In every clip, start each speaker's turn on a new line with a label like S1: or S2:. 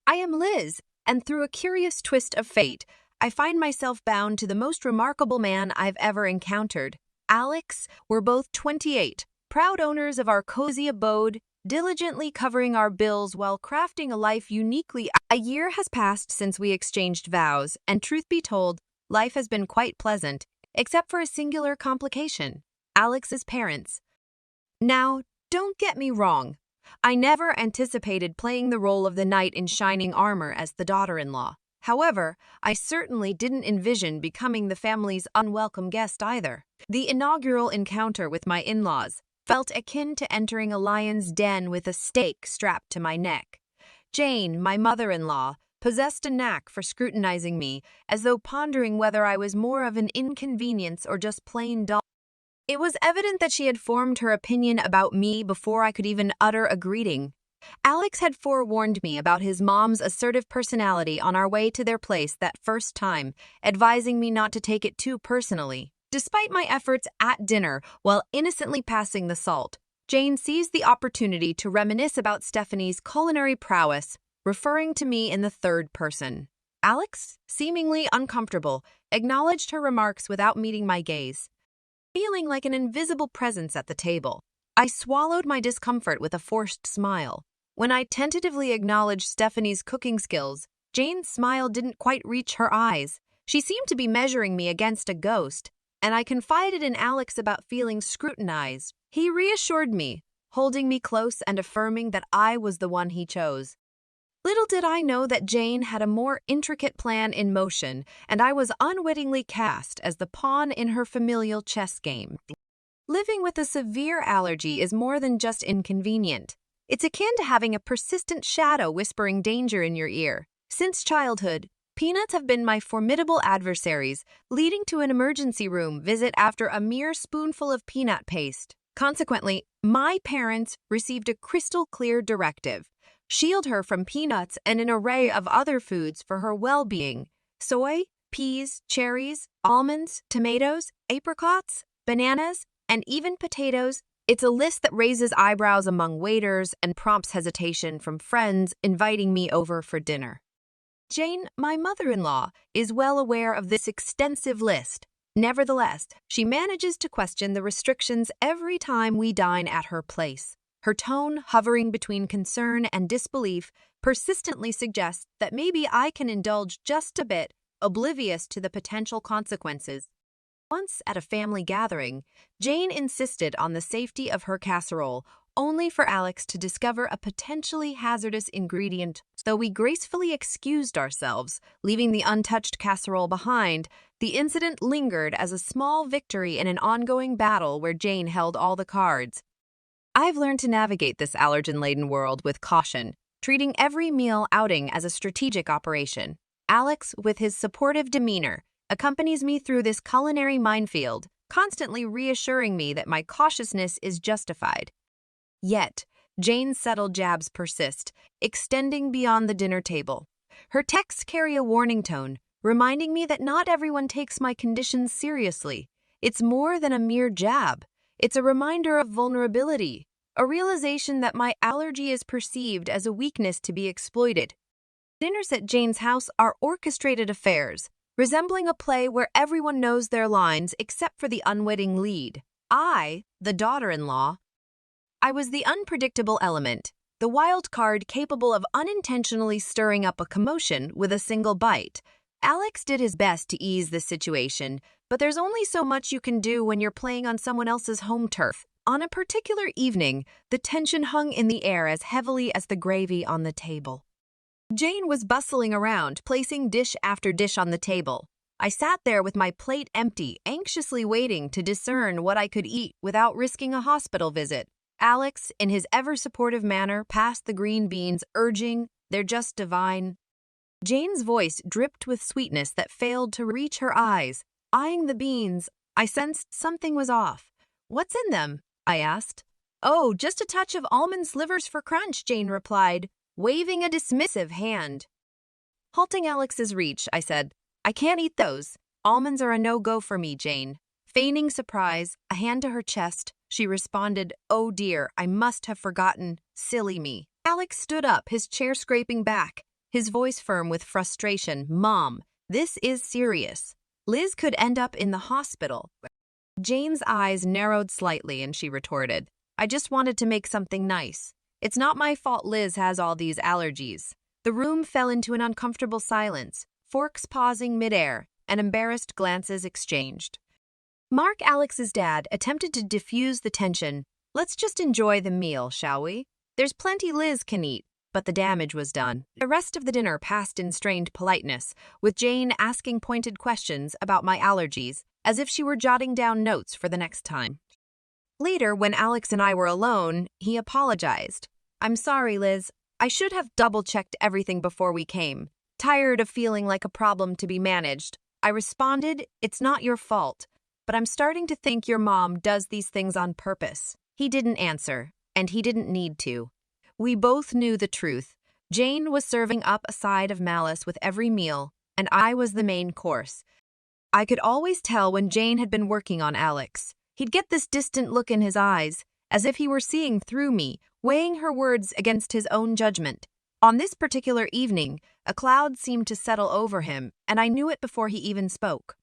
S1: I am Liz, and through a curious twist of fate, I find myself bound to the most remarkable man I've ever encountered. Alex, we're both 28, proud owners of our cozy abode, diligently covering our bills while crafting a life uniquely. A year has passed since we exchanged vows, and truth be told, life has been quite pleasant, except for a singular complication: Alex's parents. Now, don't get me wrong. I never anticipated playing the role of the knight in shining armor as the daughter-in-law. However, I certainly didn't envision becoming the family's unwelcome guest either. The inaugural encounter with my in-laws felt akin to entering a lion's den with a stake strapped to my neck. Jane, my mother-in-law, possessed a knack for scrutinizing me, as though pondering whether I was more of an inconvenience or just plain dull. It was evident that she had formed her opinion about me before I could even utter a greeting. Alex had forewarned me about his mom's assertive personality on our way to their place that first time, advising me not to take it too personally. Despite my efforts at dinner while innocently passing the salt, Jane seized the opportunity to reminisce about Stephanie's culinary prowess, referring to me in the third person. Alex, seemingly uncomfortable, acknowledged her remarks without meeting my gaze. Feeling like an invisible presence at the table, I swallowed my discomfort with a forced smile. When I tentatively acknowledged Stephanie's cooking skills, Jane's smile didn't quite reach her eyes. She seemed to be measuring me against a ghost, and I confided in Alex about feeling scrutinized. He reassured me, holding me close and affirming that I was the one he chose. Little did I know that Jane had a more intricate plan in motion, and I was unwittingly cast as the pawn in her familial chess game. Living with a severe allergy is more than just inconvenient. It's akin to having a persistent shadow whispering danger in your ear. Since childhood, peanuts have been my formidable adversaries, leading to an emergency room visit after a mere spoonful of peanut paste. Consequently, my parents received a crystal-clear directive: shield her from peanuts and an array of other foods for her well-being: soy, peas, cherries, almonds, tomatoes, apricots, bananas, and even potatoes. It's a list that raises eyebrows among waiters and prompts hesitation from friends inviting me over for dinner. Jane, my mother-in-law, is well aware of this extensive list. Nevertheless, she manages to question the restrictions every time we dine at her place. Her tone, hovering between concern and disbelief, persistently suggests that maybe I can indulge just a bit, oblivious to the potential consequences. Once at a family gathering, Jane insisted on the safety of her casserole, only for Alex to discover a potentially hazardous ingredient. Though we gracefully excused ourselves, leaving the untouched casserole behind, the incident lingered as a small victory in an ongoing battle where Jane held all the cards. I've learned to navigate this allergen-laden world with caution, treating every meal outing as a strategic operation. Alex, with his supportive demeanor, accompanies me through this culinary minefield, constantly reassuring me that my cautiousness is justified. Yet, Jane's subtle jabs persist, extending beyond the dinner table. Her texts carry a warning tone, reminding me that not everyone takes my conditions seriously. It's more than a mere jab. It's a reminder of vulnerability, a realization that my allergy is perceived as a weakness to be exploited. Dinners at Jane's house are orchestrated affairs, resembling a play where everyone knows their lines except for the unwitting lead. I, the daughter-in-law, I was the unpredictable element, the wild card capable of unintentionally stirring up a commotion with a single bite. Alex did his best to ease the situation, but there's only so much you can do when you're playing on someone else's home turf. On a particular evening, the tension hung in the air as heavily as the gravy on the table. Jane was bustling around, placing dish after dish on the table. I sat there with my plate empty, anxiously waiting to discern what I could eat without risking a hospital visit. Alex, in his ever-supportive manner, passed the green beans, urging, "They're just divine." Jane's voice dripped with sweetness that failed to reach her eyes. Eyeing the beans, I sensed something was off. "What's in them?" I asked. "Oh, just a touch of almond slivers for crunch," Jane replied, waving a dismissive hand. Halting Alex's reach, I said, "I can't eat those. Almonds are a no-go for me, Jane." Feigning surprise, a hand to her chest, she responded, "Oh dear, I must have forgotten. Silly me." Alex stood up, his chair scraping back. his voice firm with frustration. Mom, this is serious. Liz could end up in the hospital. Jane's eyes narrowed slightly and she retorted, I just wanted to make something nice. It's not my fault Liz has all these allergies. The room fell into an uncomfortable silence, forks pausing midair, and embarrassed glances exchanged. Mark, Alex's dad, attempted to diffuse the tension. Let's just enjoy the meal, shall we? There's plenty Liz can eat, but the damage was done. The rest of the dinner passed in strained politeness, with Jane asking pointed questions about my allergies, as if she were jotting down notes for the next time. Later, when Alex and I were alone, he apologized. I'm sorry, Liz. I should have double-checked everything before we came. Tired of feeling like a problem to be managed, I responded, it's not your fault, but I'm starting to think your mom does these things on purpose. He didn't answer, and he didn't need to. We both knew the truth. Jane was serving up a side of malice with every meal, and I was the main course. I could always tell when Jane had been working on Alex. He'd get this distant look in his eyes, as if he were seeing through me, weighing her words against his own judgment. On this particular evening, a cloud seemed to settle over him, and I knew it before he even spoke.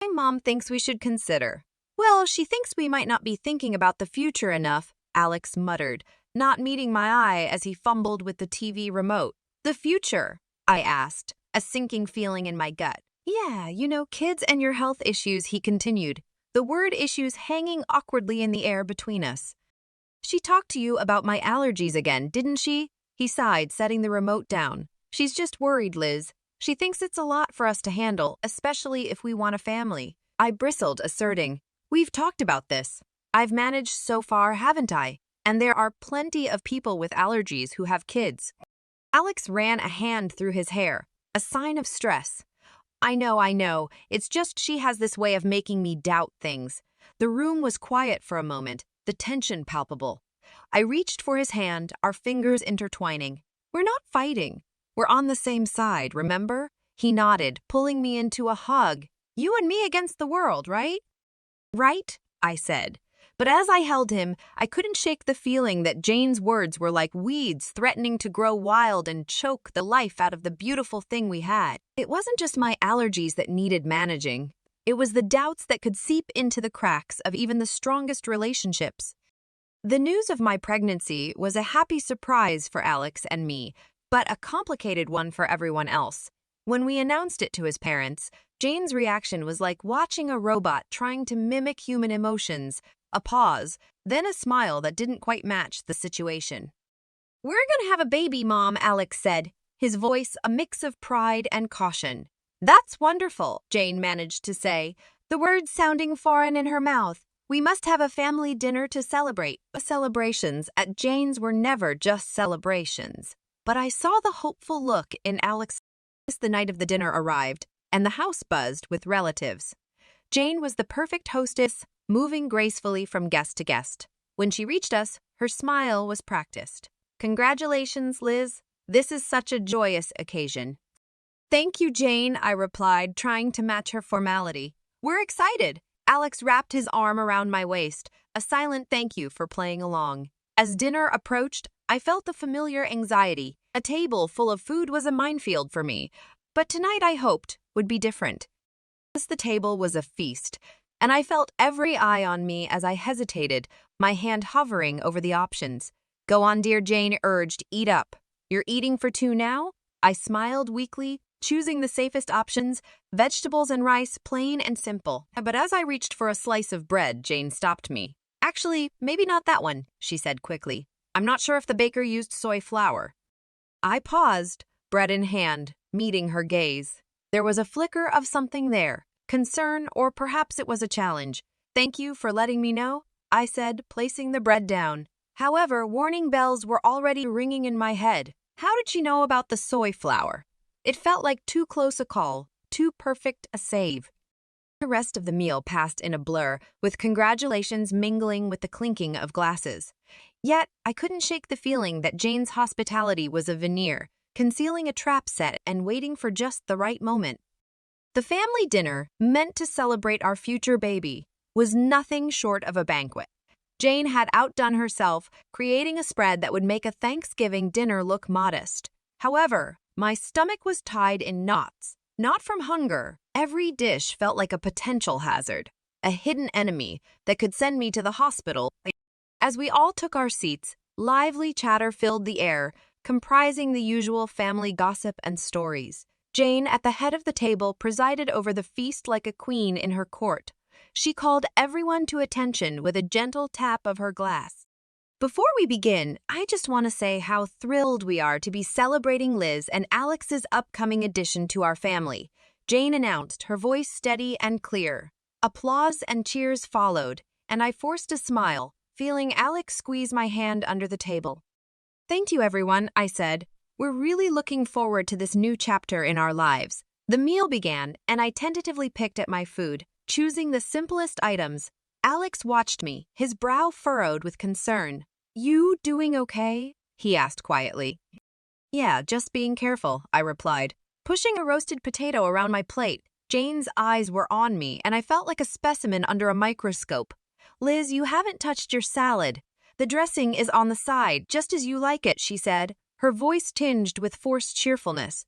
S1: My mom thinks we should consider. Well, she thinks we might not be thinking about the future enough, Alex muttered, not meeting my eye as he fumbled with the TV remote. The future? I asked, a sinking feeling in my gut. Yeah, kids and your health issues, he continued, the word issues hanging awkwardly in the air between us. She talked to you about my allergies again, didn't she? He sighed, setting the remote down. She's just worried, Liz. She thinks it's a lot for us to handle, especially if we want a family. I bristled, asserting, we've talked about this. I've managed so far, haven't I? And there are plenty of people with allergies who have kids. Alex ran a hand through his hair, a sign of stress. I know. It's just she has this way of making me doubt things. The room was quiet for a moment, the tension palpable. I reached for his hand, our fingers intertwining. We're not fighting. We're on the same side, remember? He nodded, pulling me into a hug. You and me against the world, right? Right, I said. But as I held him, I couldn't shake the feeling that Jane's words were like weeds threatening to grow wild and choke the life out of the beautiful thing we had. It wasn't just my allergies that needed managing. It was the doubts that could seep into the cracks of even the strongest relationships. The news of my pregnancy was a happy surprise for Alex and me, but a complicated one for everyone else. When we announced it to his parents, Jane's reaction was like watching a robot trying to mimic human emotions. A pause, then a smile that didn't quite match the situation. We're gonna have a baby, Mom, Alex said, his voice a mix of pride and caution. That's wonderful, Jane managed to say, the words sounding foreign in her mouth. We must have a family dinner to celebrate. Celebrations at Jane's were never just celebrations. But I saw the hopeful look in Alex as the night of the dinner arrived, and the house buzzed with relatives. Jane was the perfect hostess, moving gracefully from guest to guest. When she reached us, her smile was practiced. Congratulations, Liz. This is such a joyous occasion. Thank you, Jane, I replied, trying to match her formality. We're excited. Alex wrapped his arm around my waist, a silent thank you for playing along. As dinner approached, I felt the familiar anxiety. A table full of food was a minefield for me, but tonight I hoped would be different. The table was a feast, and I felt every eye on me as I hesitated, my hand hovering over the options. Go on, dear, Jane urged, eat up. You're eating for two now? I smiled weakly, choosing the safest options, vegetables and rice, plain and simple. But as I reached for a slice of bread, Jane stopped me. Actually, maybe not that one, she said quickly. I'm not sure if the baker used soy flour. I paused, bread in hand, meeting her gaze. There was a flicker of something there, concern, or perhaps it was a challenge. Thank you for letting me know, I said, placing the bread down. However, warning bells were already ringing in my head. How did she know about the soy flour? It felt like too close a call, too perfect a save. The rest of the meal passed in a blur, with congratulations mingling with the clinking of glasses. Yet, I couldn't shake the feeling that Jane's hospitality was a veneer, concealing a trap set and waiting for just the right moment. The family dinner, meant to celebrate our future baby, was nothing short of a banquet. Jane had outdone herself, creating a spread that would make a Thanksgiving dinner look modest. However, My stomach was tied in knots. Not from hunger. Every dish felt like a potential hazard, a hidden enemy that could send me to the hospital. As we all took our seats, lively chatter filled the air, comprising the usual family gossip and stories. Jane, at the head of the table, presided over the feast like a queen in her court. She called everyone to attention with a gentle tap of her glass. Before we begin, I just want to say how thrilled we are to be celebrating Liz and Alex's upcoming addition to our family, Jane announced, her voice steady and clear. Applause and cheers followed, and I forced a smile, feeling Alex squeeze my hand under the table. "Thank you, everyone," I said. "We're really looking forward to this new chapter in our lives." The meal began, and I tentatively picked at my food, choosing the simplest items. Alex watched me, his brow furrowed with concern. "You doing okay?" he asked quietly. "Yeah, just being careful," I replied, pushing a roasted potato around my plate. Jane's eyes were on me, and I felt like a specimen under a microscope. "Liz, you haven't touched your salad. The dressing is on the side, just as you like it," she said, her voice tinged with forced cheerfulness.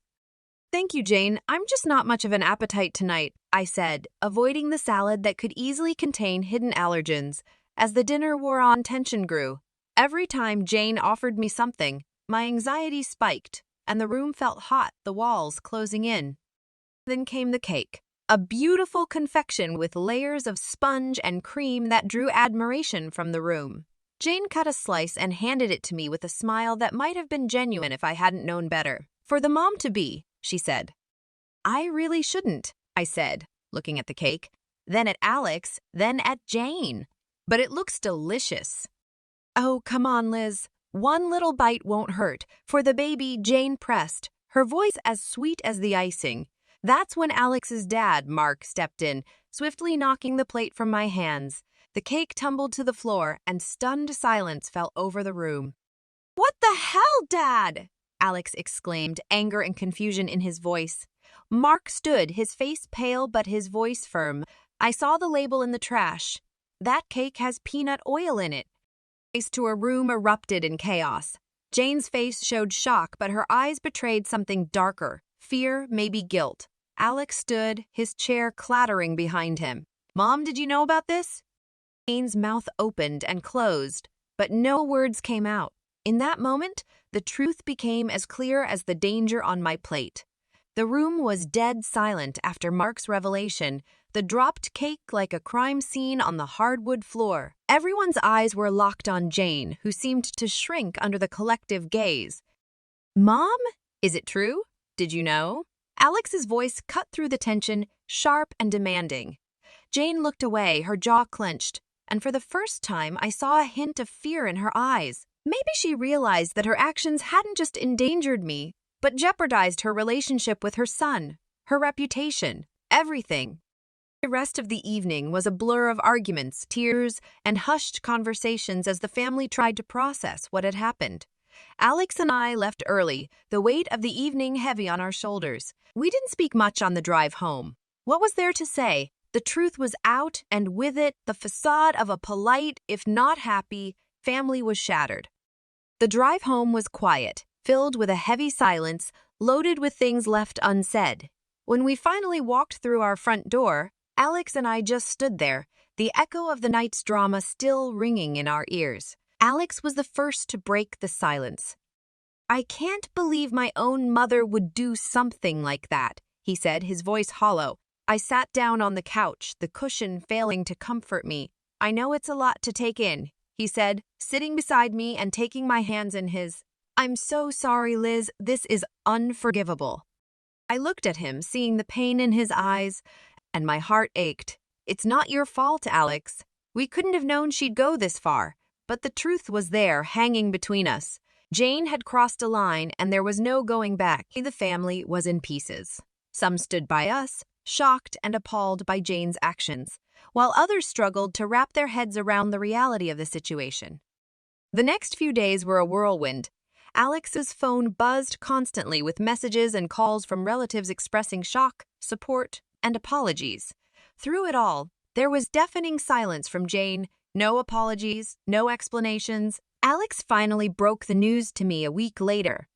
S1: "Thank you, Jane. I'm just not much of an appetite tonight," I said, avoiding the salad that could easily contain hidden allergens. As the dinner wore on, tension grew. Every time Jane offered me something, my anxiety spiked, and the room felt hot, the walls closing in. Then came the cake, a beautiful confection with layers of sponge and cream that drew admiration from the room. Jane cut a slice and handed it to me with a smile that might have been genuine if I hadn't known better. "For the mom-to-be," she said. "I really shouldn't," I said, looking at the cake, then at Alex, then at Jane. "But it looks delicious." "Oh, come on, Liz. One little bite won't hurt. For the baby," Jane pressed, her voice as sweet as the icing. That's when Alex's dad, Mark, stepped in, swiftly knocking the plate from my hands. The cake tumbled to the floor, and stunned silence fell over the room. "What the hell, Dad?" Alex exclaimed, anger and confusion in his voice. Mark stood, his face pale but his voice firm. "I saw the label in the trash. That cake has peanut oil in it." To a room erupted in chaos. Jane's face showed shock, but her eyes betrayed something darker, fear, maybe guilt. Alex stood, his chair clattering behind him. "Mom, did you know about this?" Jane's mouth opened and closed, but no words came out. In that moment, the truth became as clear as the danger on my plate. The room was dead silent after Mark's revelation, the dropped cake like a crime scene on the hardwood floor. Everyone's eyes were locked on Jane, who seemed to shrink under the collective gaze. "Mom? Is it true? Did you know?" Alex's voice cut through the tension, sharp and demanding. Jane looked away, her jaw clenched, and for the first time I saw a hint of fear in her eyes. Maybe she realized that her actions hadn't just endangered me, but jeopardized her relationship with her son, her reputation, everything. The rest of the evening was a blur of arguments, tears, and hushed conversations as the family tried to process what had happened. Alex and I left early, the weight of the evening heavy on our shoulders. We didn't speak much on the drive home. What was there to say? The truth was out, and with it, the facade of a polite, if not happy, family was shattered. The drive home was quiet, filled with a heavy silence, loaded with things left unsaid. When we finally walked through our front door, Alex and I just stood there, the echo of the night's drama still ringing in our ears. Alex was the first to break the silence. "I can't believe my own mother would do something like that," he said, his voice hollow. I sat down on the couch, the cushion failing to comfort me. "I know it's a lot to take in," he said, sitting beside me and taking my hands in his. "I'm so sorry, Liz. This is unforgivable." I looked at him, seeing the pain in his eyes, and my heart ached. "It's not your fault, Alex. We couldn't have known she'd go this far." But the truth was there, hanging between us. Jane had crossed a line, and there was no going back. The family was in pieces. Some stood by us, shocked and appalled by Jane's actions, while others struggled to wrap their heads around the reality of the situation. The next few days were a whirlwind. Alex's phone buzzed constantly with messages and calls from relatives expressing shock, support, and apologies. Through it all, there was deafening silence from Jane. No apologies, no explanations. Alex finally broke the news to me a week later.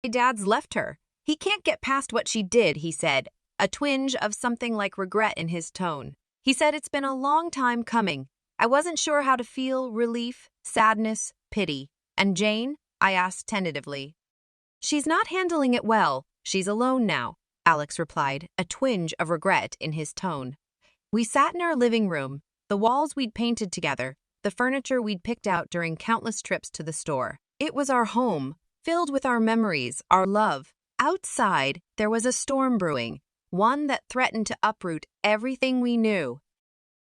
S1: "My dad's left her. He can't get past what she did, he said, a twinge of something like regret in his tone. He said it's been a long time coming. I wasn't sure how to feel relief, sadness, pity. And Jane? I asked tentatively. She's not handling it well. She's alone now, Alex replied, a twinge of regret in his tone. We sat in our living room, the walls we'd painted together, the furniture we'd picked out during countless trips to the store. It was our home, filled with our memories, our love. Outside, there was a storm brewing, one that threatened to uproot everything we knew.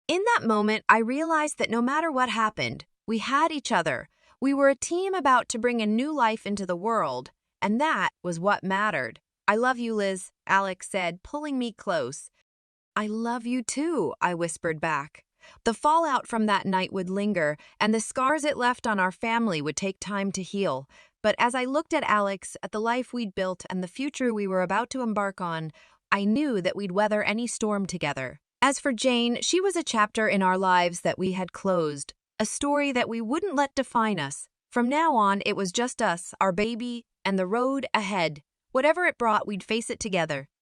S1: In that moment, I realized that no matter what happened, we had each other. We were a team about to bring a new life into the world, and that was what mattered. I love you, Liz, Alex said, pulling me close. I love you too, I whispered back. The fallout from that night would linger, and the scars it left on our family would take time to heal. But as I looked at Alex, at the life we'd built and the future we were about to embark on, I knew that we'd weather any storm together. As for Jane, she was a chapter in our lives that we had closed, a story that we wouldn't let define us. From now on, it was just us, our baby, and the road ahead. Whatever it brought, we'd face it together.